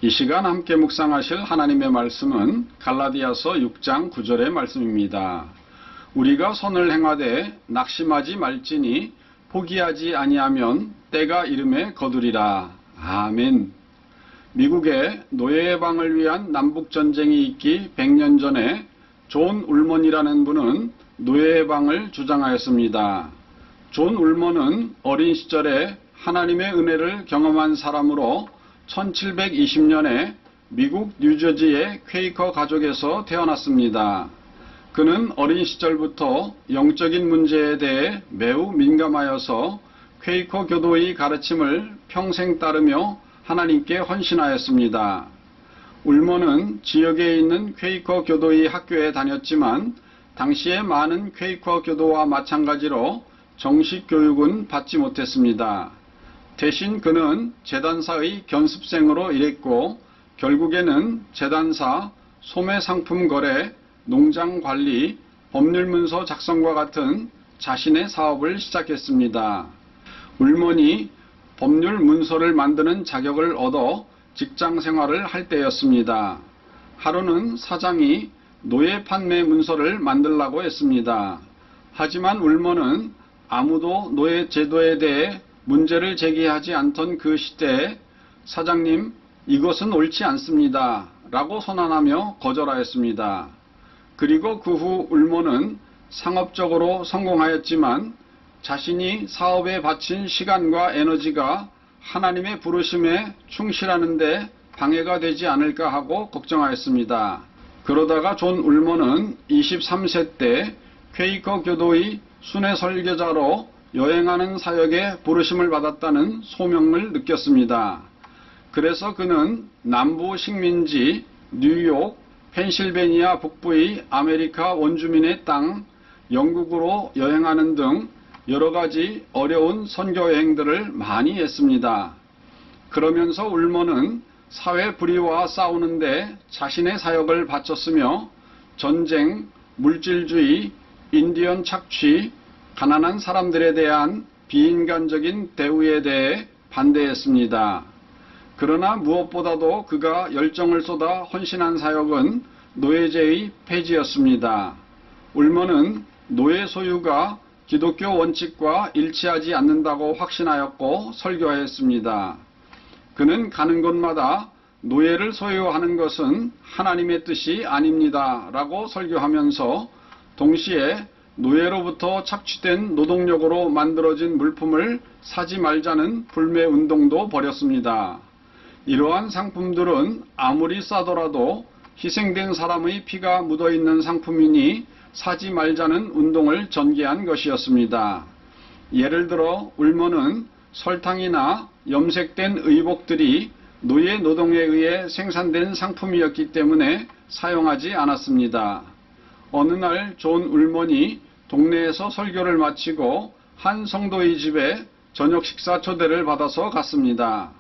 이 시간 함께 묵상하실 하나님의 말씀은 갈라디아서 6장 9절의 말씀입니다. 우리가 선을 행하되 낙심하지 말지니 포기하지 아니하면 때가 이름에 거두리라. 아멘. 미국에 노예 해방을 위한 남북전쟁이 있기 100년 전에 존 울먼이라는 분은 노예 해방을 주장하였습니다. 존 울먼은 어린 시절에 하나님의 은혜를 경험한 사람으로 1720년에 미국 뉴저지의 퀘이커 가족에서 태어났습니다. 그는 어린 시절부터 영적인 문제에 대해 매우 민감하여서 퀘이커 교도의 가르침을 평생 따르며 하나님께 헌신하였습니다. 울먼은 지역에 있는 퀘이커 교도의 학교에 다녔지만 당시에 많은 퀘이커 교도와 마찬가지로 정식 교육은 받지 못했습니다. 대신 그는 재단사의 견습생으로 일했고 결국에는 재단사, 소매상품 거래, 농장 관리, 법률문서 작성과 같은 자신의 사업을 시작했습니다. 울먼이 법률 문서를 만드는 자격을 얻어 직장 생활을 할 때였습니다. 하루는 사장이 노예 판매 문서를 만들라고 했습니다. 하지만 울먼은 아무도 노예 제도에 대해 문제를 제기하지 않던 그 시대에 사장님, 이것은 옳지 않습니다. 라고 선언하며 거절하였습니다. 그리고 그 후 울먼은 상업적으로 성공하였지만 자신이 사업에 바친 시간과 에너지가 하나님의 부르심에 충실하는 데 방해가 되지 않을까 하고 걱정하였습니다. 그러다가 존 울먼은 23세 때 퀘이커 교도의 순회 설교자로 여행하는 사역에 부르심을 받았다는 소명을 느꼈습니다. 그래서 그는 남부 식민지 뉴욕, 펜실베니아 북부의 아메리카 원주민의 땅, 영국으로 여행하는 등 여러가지 어려운 선교 여행들을 많이 했습니다. 그러면서 울먼은 사회 불의와 싸우는데 자신의 사역을 바쳤으며 전쟁, 물질주의, 인디언 착취, 가난한 사람들에 대한 비인간적인 대우에 대해 반대했습니다. 그러나 무엇보다도 그가 열정을 쏟아 헌신한 사역은 노예제의 폐지였습니다. 울먼은 노예 소유가 기독교 원칙과 일치하지 않는다고 확신하였고 설교하였습니다. 그는 가는 곳마다 노예를 소유하는 것은 하나님의 뜻이 아닙니다. 라고 설교하면서 동시에 노예로부터 착취된 노동력으로 만들어진 물품을 사지 말자는 불매운동도 벌였습니다. 이러한 상품들은 아무리 싸더라도 희생된 사람의 피가 묻어있는 상품이니 사지 말자는 운동을 전개한 것이었습니다. 예를 들어 울먼은 설탕이나 염색된 의복들이 노예 노동에 의해 생산된 상품이었기 때문에 사용하지 않았습니다. 어느 날 존 울먼이 동네에서 설교를 마치고 한 성도의 집에 저녁 식사 초대를 받아서 갔습니다.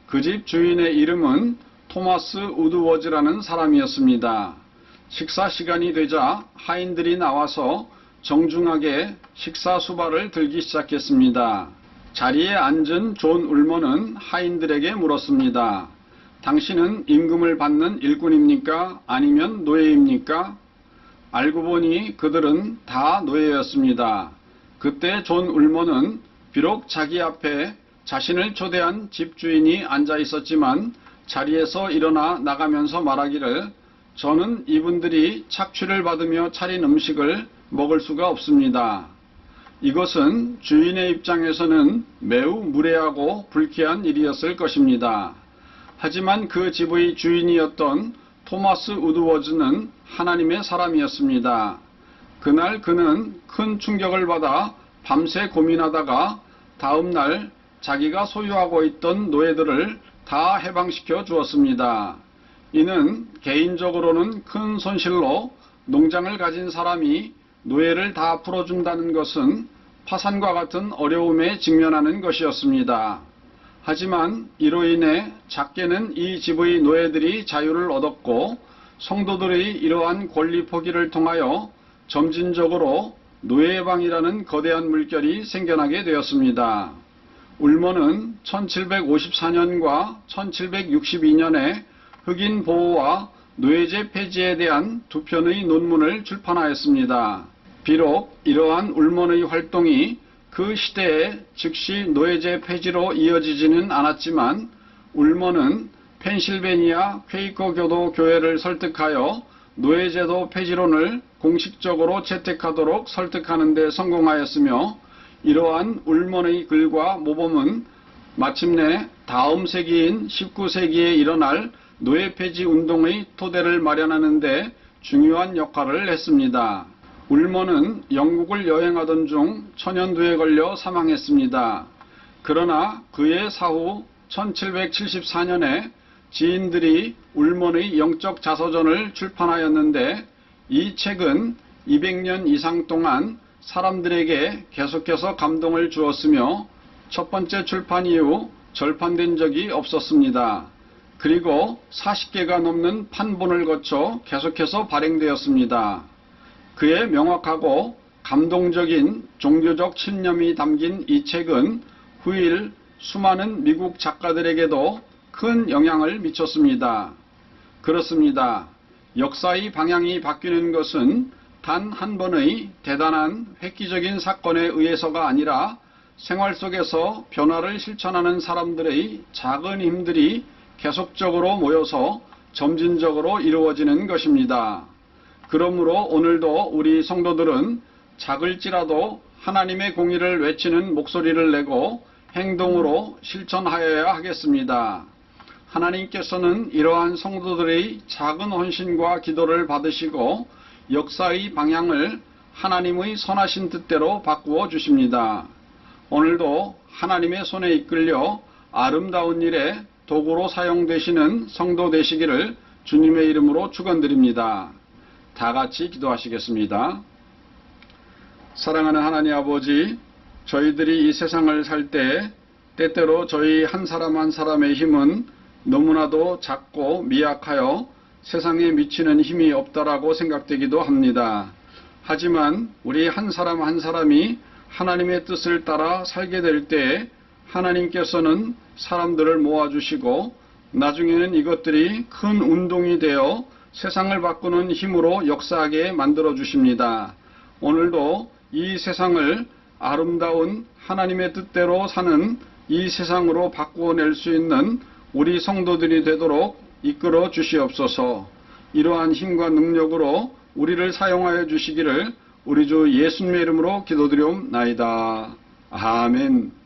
그 집 주인의 이름은 토마스 우드워즈라는 사람이었습니다. 식사 시간이 되자 하인들이 나와서 정중하게 식사 수발을 들기 시작했습니다. 자리에 앉은 존 울먼은 하인들에게 물었습니다. 당신은 임금을 받는 일꾼입니까? 아니면 노예입니까? 알고 보니 그들은 다 노예였습니다. 그때 존 울먼은 비록 자기 앞에 자신을 초대한 집주인이 앉아 있었지만 자리에서 일어나 나가면서 말하기를 저는 이분들이 착취를 받으며 차린 음식을 먹을 수가 없습니다. 이것은 주인의 입장에서는 매우 무례하고 불쾌한 일이었을 것입니다. 하지만 그 집의 주인이었던 토마스 우드워즈는 하나님의 사람이었습니다. 그날 그는 큰 충격을 받아 밤새 고민하다가 다음 날 자기가 소유하고 있던 노예들을 다 해방시켜 주었습니다. 이는 개인적으로는 큰 손실로 농장을 가진 사람이 노예를 다 풀어준다는 것은 파산과 같은 어려움에 직면하는 것이었습니다. 하지만 이로 인해 작게는 이 집의 노예들이 자유를 얻었고 성도들의 이러한 권리 포기를 통하여 점진적으로 노예해방이라는 거대한 물결이 생겨나게 되었습니다. 울모는 1754년과 1762년에 흑인 보호와 노예제 폐지에 대한 두 편의 논문을 출판하였습니다. 비록 이러한 울몬의 활동이 그 시대에 즉시 노예제 폐지로 이어지지는 않았지만 울몬은 펜실베니아 퀘이커 교도 교회를 설득하여 노예제도 폐지론을 공식적으로 채택하도록 설득하는 데 성공하였으며, 이러한 울몬의 글과 모범은 마침내 다음 세기인 19세기에 일어날 노예 폐지 운동의 토대를 마련하는 데 중요한 역할을 했습니다. 울몬은 영국을 여행하던 중 천연두에 걸려 사망했습니다. 그러나 그의 사후 1774년에 지인들이 울몬의 영적 자서전을 출판하였는데, 이 책은 200년 이상 동안 사람들에게 계속해서 감동을 주었으며 첫 번째 출판 이후 절판된 적이 없었습니다. 그리고 40개가 넘는 판본을 거쳐 계속해서 발행되었습니다. 그의 명확하고 감동적인 종교적 신념이 담긴 이 책은 후일 수많은 미국 작가들에게도 큰 영향을 미쳤습니다. 그렇습니다. 역사의 방향이 바뀌는 것은 단 한 번의 대단한 획기적인 사건에 의해서가 아니라 생활 속에서 변화를 실천하는 사람들의 작은 힘들이 계속적으로 모여서 점진적으로 이루어지는 것입니다. 그러므로 오늘도 우리 성도들은 작을지라도 하나님의 공의를 외치는 목소리를 내고 행동으로 실천하여야 하겠습니다. 하나님께서는 이러한 성도들의 작은 헌신과 기도를 받으시고 역사의 방향을 하나님의 선하신 뜻대로 바꾸어 주십니다. 오늘도 하나님의 손에 이끌려 아름다운 일에 도구로 사용되시는 성도 되시기를 주님의 이름으로 축원드립니다. 다 같이 기도하시겠습니다. 사랑하는 하나님 아버지, 저희들이 이 세상을 살 때 때때로 저희 한 사람 한 사람의 힘은 너무나도 작고 미약하여 세상에 미치는 힘이 없다라고 생각되기도 합니다. 하지만 우리 한 사람 한 사람이 하나님의 뜻을 따라 살게 될 때에 하나님께서는 사람들을 모아주시고 나중에는 이것들이 큰 운동이 되어 세상을 바꾸는 힘으로 역사하게 만들어 주십니다. 오늘도 이 세상을 아름다운 하나님의 뜻대로 사는 이 세상으로 바꾸어낼 수 있는 우리 성도들이 되도록 이끌어 주시옵소서. 이러한 힘과 능력으로 우리를 사용하여 주시기를 우리 주 예수님의 이름으로 기도드리옵나이다. 아멘.